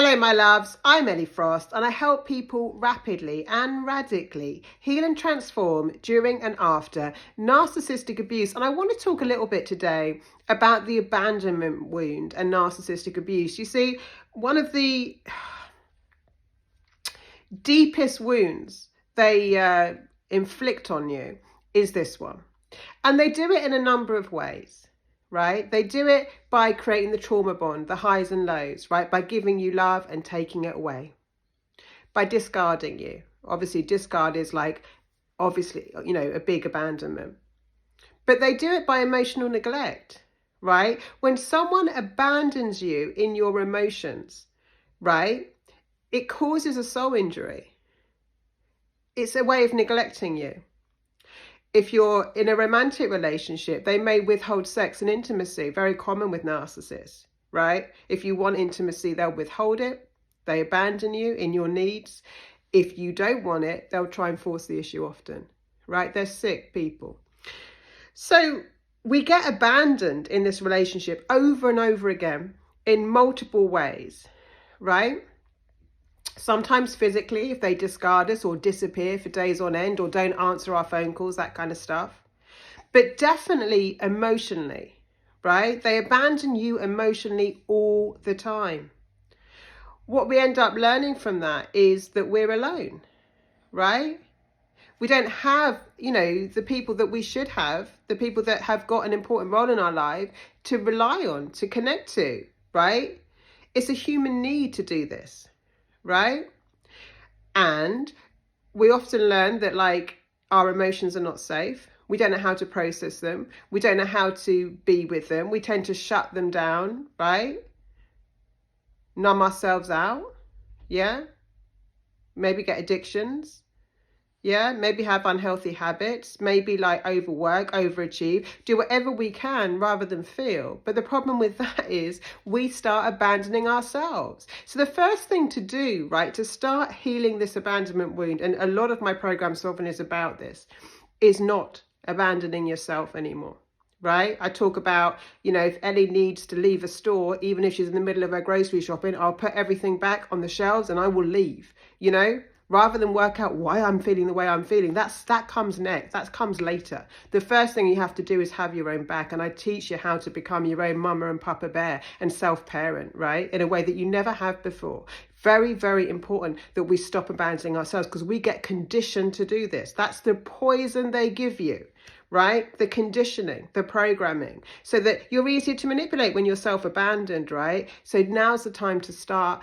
Hello, my loves. I'm Ellie Frost, and I help people rapidly and radically heal and transform during and after narcissistic abuse. And I want to talk a little bit today about the abandonment wound and narcissistic abuse. You see, one of the deepest wounds they inflict on you is this one. And they do it in a number of ways. Right? They do it by creating the trauma bond, the highs and lows, right? By giving you love and taking it away. By discarding you. Obviously, discard is like, obviously, a big abandonment. But they do it by emotional neglect, right? When someone abandons you in your emotions, right? It causes a soul injury. It's a way of neglecting you. If you're in a romantic relationship, they may withhold sex and intimacy, very common with narcissists, right? If you want intimacy, they'll withhold it. They abandon you in your needs. If you don't want it, they'll try and force the issue often, right? They're sick people. So we get abandoned in this relationship over and over again in multiple ways, right? Sometimes physically, if they discard us or disappear for days on end or don't answer our phone calls, that kind of stuff. But definitely emotionally, right? They abandon you emotionally all the time. What we end up learning from that is that we're alone, right? We don't have, the people that we should have, the people that have got an important role in our life to rely on, to connect to, right? It's a human need to do this. Right? And we often learn that our emotions are not safe. We don't know how to process them. We don't know how to be with them. We tend to shut them down, right? Numb ourselves out. Yeah. Maybe get addictions. Yeah, maybe have unhealthy habits, maybe overwork, overachieve, do whatever we can rather than feel. But the problem with that is we start abandoning ourselves. So the first thing to do, right, to start healing this abandonment wound, and a lot of my program Sovereign is about this, is not abandoning yourself anymore. Right? I talk about, if Ellie needs to leave a store, even if she's in the middle of her grocery shopping, I'll put everything back on the shelves and I will leave, rather than work out why I'm feeling the way I'm feeling. That comes next. That comes later. The first thing you have to do is have your own back. And I teach you how to become your own mama and papa bear and self-parent, right? In a way that you never have before. Very, very important that we stop abandoning ourselves because we get conditioned to do this. That's the poison they give you. Right? The conditioning, the programming, so that you're easier to manipulate when you're self-abandoned, right? So now's the time to start